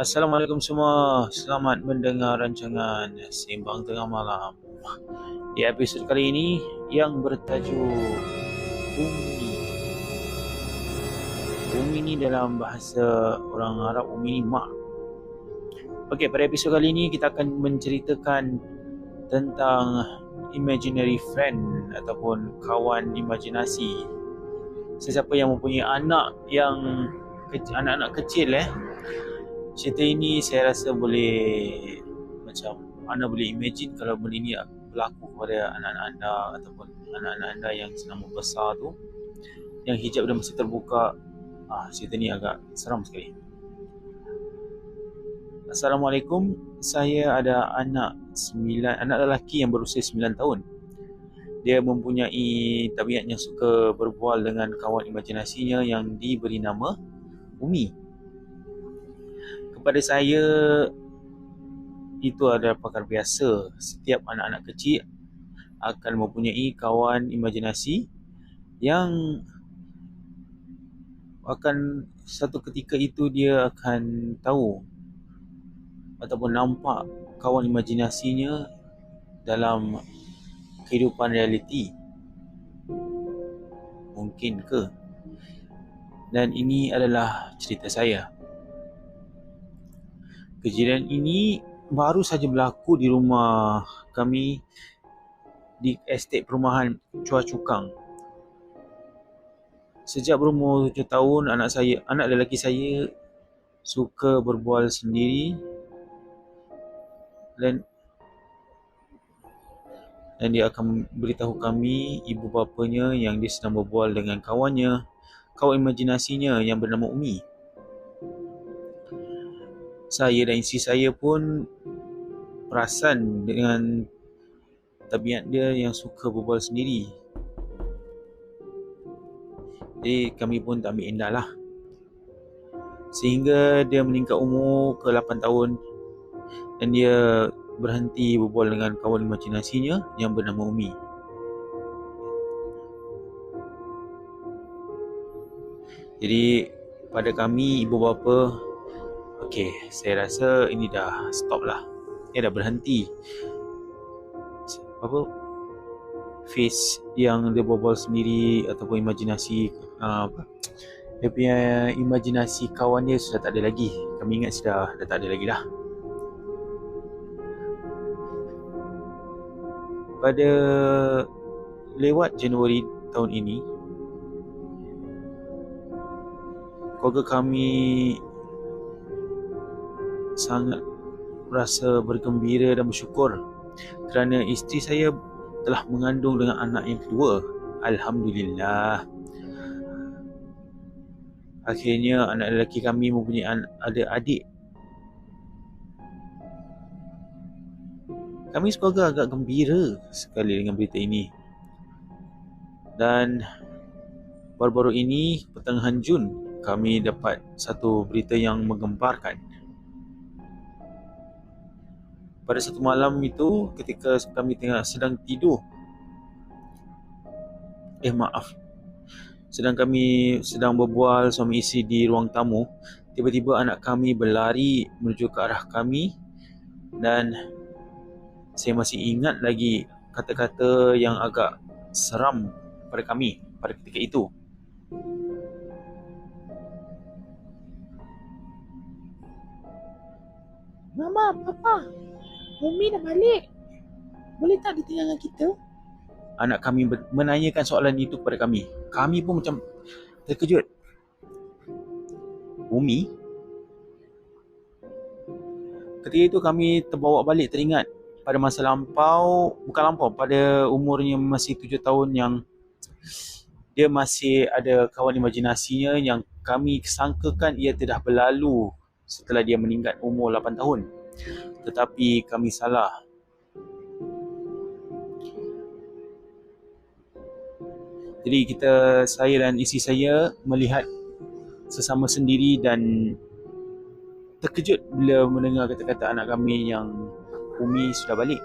Assalamualaikum semua. Selamat mendengar rancangan Sembang Tengah Malam. Di episod kali ini yang bertajuk Umi. Umi ni dalam bahasa orang Arab, Umi ni mak. Okey, pada episod kali ini kita akan menceritakan tentang imaginary friend ataupun kawan imajinasi. Sesiapa yang mempunyai anak-anak kecil cerita ini saya rasa boleh anda boleh imagine kalau benda ini berlaku kepada anak-anak anda ataupun anak-anak anda yang sedang membesar tu, yang hijab dia masih terbuka. Cerita ni agak seram sekali. Assalamualaikum. Saya ada anak lelaki yang berusia 9 tahun. Dia mempunyai tabiat yang suka berbual dengan kawan imajinasinya yang diberi nama Umi. Kepada saya, itu adalah perkara biasa. Setiap anak-anak kecil akan mempunyai kawan imajinasi yang akan satu ketika itu dia akan tahu ataupun nampak kawan imajinasinya dalam kehidupan realiti. Mungkin ke? Dan ini adalah cerita saya. Kejadian ini baru saja berlaku di rumah kami di estet perumahan Chua Chu Kang. Sejak berumur 7 tahun, anak lelaki saya suka berbual sendiri dan dia akan beritahu kami ibu bapanya yang dia sedang berbual dengan kawan imajinasinya yang bernama Umi. Saya dan isteri saya pun perasan dengan tabiat dia yang suka berbual sendiri. Jadi kami pun tak ambil indah lah. Sehingga dia meningkat umur ke 8 tahun dan dia berhenti berbual dengan kawan imajinasinya yang bernama Umi. Jadi pada kami ibu bapa, okey, saya rasa ini dah stop lah. Dia dah berhenti. Face yang dia berbual sendiri ataupun imajinasi dia punya imajinasi kawan dia sudah tak ada lagi. Kami ingat dah tak ada lagi lah. Pada lewat Januari tahun ini, keluarga kami sangat rasa bergembira dan bersyukur kerana isteri saya telah mengandung dengan anak yang kedua. Alhamdulillah. Akhirnya anak lelaki kami mempunyai ada adik. Kami sekeluarga agak gembira sekali dengan berita ini. Dan baru-baru ini, pertengahan Jun, kami dapat satu berita yang menggemparkan. Pada satu malam itu, ketika kami sedang tidur, sedang berbual suami isteri di ruang tamu, tiba-tiba anak kami berlari menuju ke arah kami dan saya masih ingat lagi kata-kata yang agak seram pada kami pada ketika itu. Mama, Papa, Umi dah balik. Boleh tak dia tinggal dengan kita? Anak kami menanyakan soalan itu kepada kami. Kami pun macam terkejut. Umi? Ketika itu kami terbawa balik teringat pada masa pada umurnya masih 7 tahun yang dia masih ada kawan imajinasinya yang kami sangkakan ia telah berlalu setelah dia meningkat umur 8 tahun. Tetapi kami salah. Jadi saya dan isteri saya melihat sesama sendiri dan terkejut bila mendengar kata-kata anak kami yang Umi sudah balik.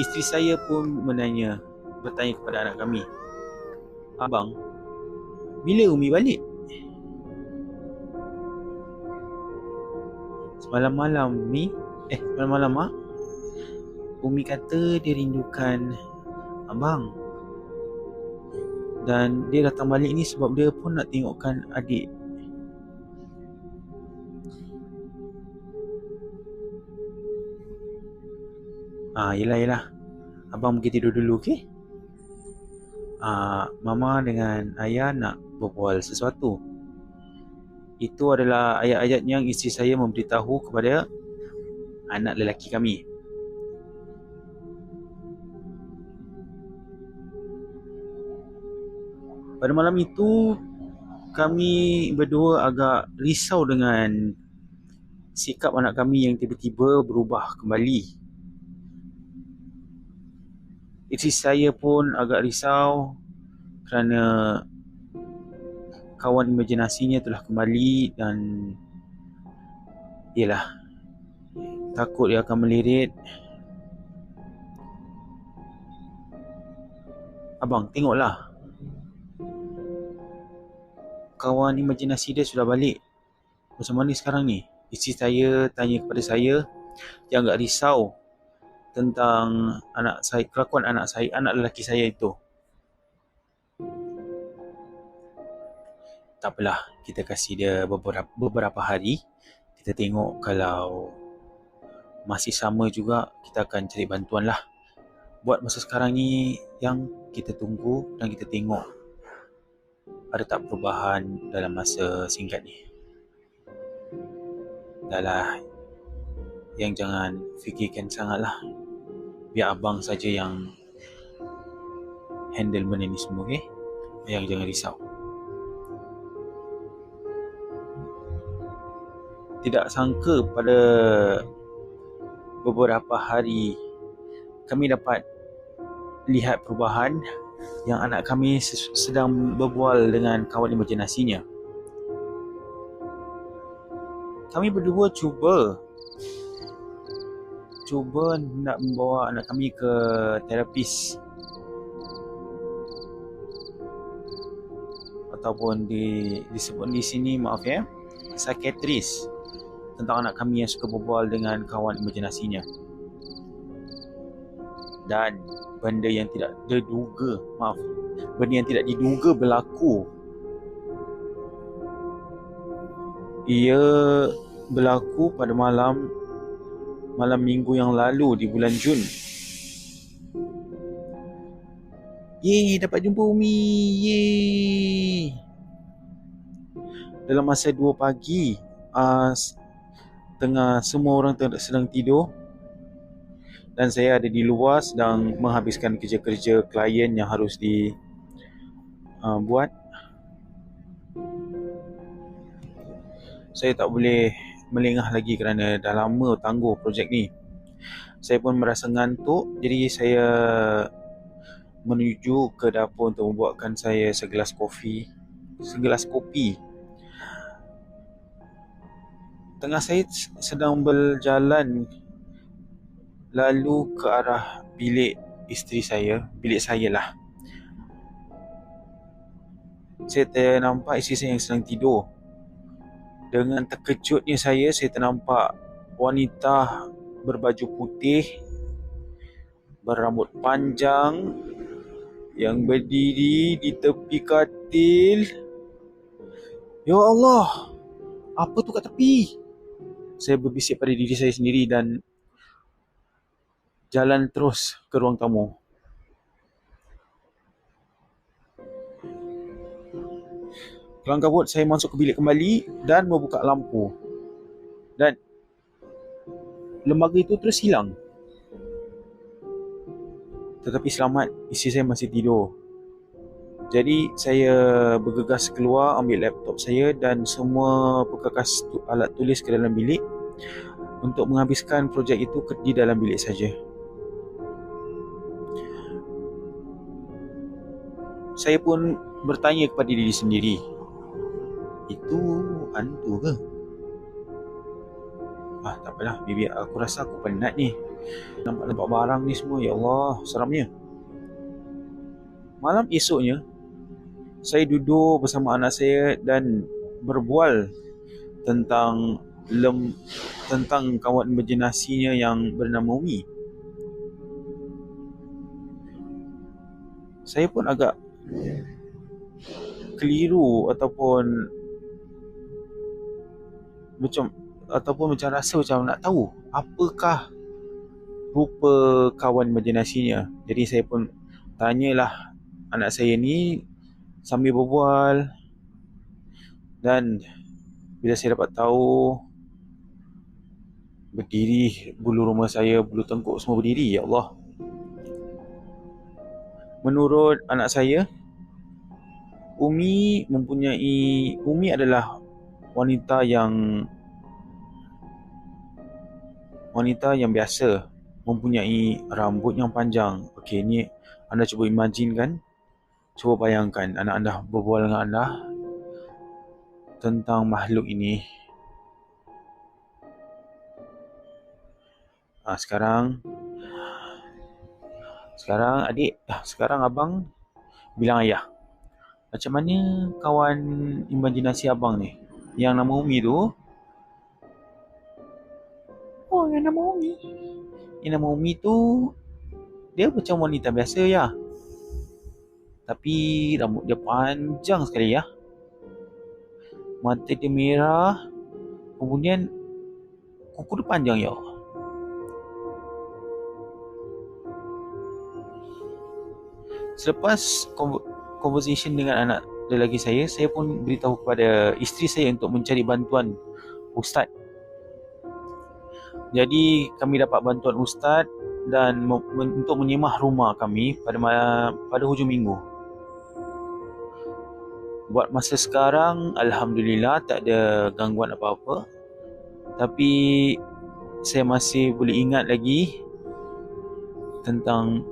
Isteri saya pun bertanya kepada anak kami, "Abang, bila Umi balik?" malam-malam malam-malam mak, Umi kata dia rindukan abang. Dan dia datang balik ni sebab dia pun nak tengokkan adik. Yelah. Abang pergi tidur dulu, okey? Mama dengan ayah nak berbual sesuatu. Itu adalah ayat-ayat yang isteri saya memberitahu kepada anak lelaki kami. Pada malam itu, kami berdua agak risau dengan sikap anak kami yang tiba-tiba berubah kembali. Isteri saya pun agak risau kerana kawan imajinasinya telah kembali dan takut dia akan melirit. Abang, tengoklah. Kawan imajinasi dia sudah balik. Macam mana sekarang ni? Isteri saya tanya kepada saya yang agak risau tentang kelakuan anak lelaki saya itu. Tak apalah, kita kasih dia beberapa hari. Kita tengok kalau masih sama juga, kita akan cari bantuan lah. Buat masa sekarang ni yang kita tunggu dan kita tengok ada tak perubahan dalam masa singkat ni. Dah lah, yang jangan fikirkan sangat lah. Biar abang saja yang handle benda ni semua, okey? Yang jangan risau. Tidak sangka pada beberapa hari kami dapat lihat perubahan yang anak kami sedang berbual dengan kawan imajinasinya. Kami berdua cuba nak membawa anak kami ke terapis ataupun disebut di sini, psikiatris, tentang anak kami yang suka berbual dengan kawan imajinasinya. Dan benda yang tidak diduga berlaku. Ia berlaku pada malam minggu yang lalu di bulan Jun. Dapat jumpa Umi. Dalam masa 2 pagi, tengah semua orang sedang tidur dan saya ada di luar sedang menghabiskan kerja-kerja klien yang harus dibuat. Saya tak boleh melengah lagi kerana dah lama tangguh projek ni. Saya pun merasa ngantuk, jadi saya menuju ke dapur untuk membuatkan saya segelas kopi. Tengah saya sedang berjalan lalu ke arah bilik saya lah. Saya ternampak isteri saya yang sedang tidur. Dengan terkejutnya saya ternampak wanita berbaju putih, berambut panjang, yang berdiri di tepi katil. Ya Allah, apa tu kat tepi? Saya berbisik pada diri saya sendiri dan jalan terus ke ruang tamu. Kelang kabut saya masuk ke bilik kembali dan membuka lampu. Dan lembaga itu terus hilang. Tetapi selamat, isteri saya masih tidur. Jadi saya bergegas keluar, ambil laptop saya dan semua perkakas alat tulis ke dalam bilik untuk menghabiskan projek itu di dalam bilik saja. Saya pun bertanya kepada diri sendiri, itu hantu ke? Tak apalah, bibi, aku rasa aku penat ni. Nampak barang ni semua, ya Allah, seramnya. Malam esoknya, saya duduk bersama anak saya dan berbual tentang tentang kawan imajinasinya yang bernama Umi. Saya pun agak keliru macam rasa macam nak tahu apakah rupa kawan imajinasinya. Jadi saya pun tanyalah anak saya ni sambil berbual, dan bila saya dapat tahu, berdiri bulu rumah saya, bulu tengkuk semua berdiri. Ya Allah. Menurut anak saya, Umi adalah wanita yang biasa, mempunyai rambut yang panjang. Okey, ni anda cuba imagine kan, cuba bayangkan anak anda berbual dengan anda tentang makhluk ini. Sekarang abang bilang ayah, macam mana kawan imajinasi abang ni yang nama Umi tu? Oh, yang nama Umi. Yang nama Umi tu dia macam wanita biasa ya, tapi rambut dia panjang sekali ya, mata dia merah, kemudian kuku dia panjang ya. Selepas conversation dengan anak lelaki saya pun beritahu kepada isteri saya untuk mencari bantuan ustaz. Jadi kami dapat bantuan ustaz dan untuk menyemah rumah kami pada hujung minggu. Buat masa sekarang, alhamdulillah tak ada gangguan apa-apa. Tapi saya masih boleh ingat lagi tentang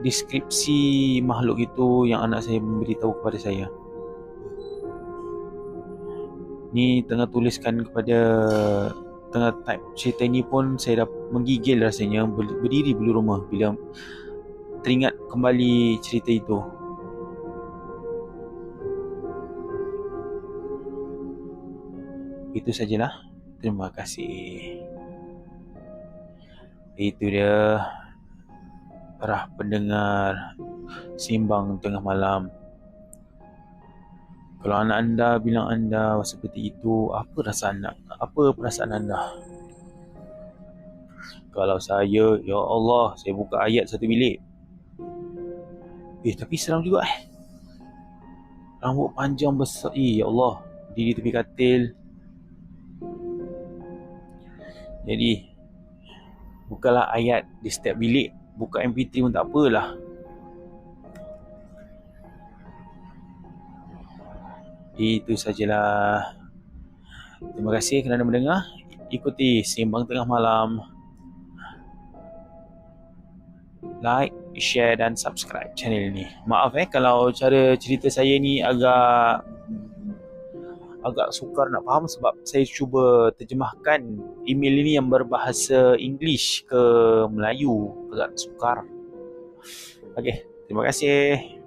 deskripsi makhluk itu yang anak saya memberitahu kepada saya. Ni tengah type cerita ni pun saya dah menggigil rasanya, berdiri bulu rumah bila teringat kembali cerita itu. Itu sajalah. Terima kasih. Itu dia para pendengar Simbang Tengah Malam. Kalau anak anda bilang anda seperti itu, apa perasaan anda? Kalau saya, ya Allah, saya buka ayat satu bilik. Tapi seram juga rambut panjang besar. Ya Allah, diri tepi katil. Jadi bukalah ayat di setiap bilik. Buka MP3 pun tak apalah. Itu sajalah. Terima kasih kerana mendengar. Ikuti Simbang Tengah Malam. Like, share dan subscribe channel ni. Maaf kalau cara cerita saya ni agak sukar nak faham, sebab saya cuba terjemahkan email ini yang berbahasa English ke Melayu, agak sukar. Okey, terima kasih.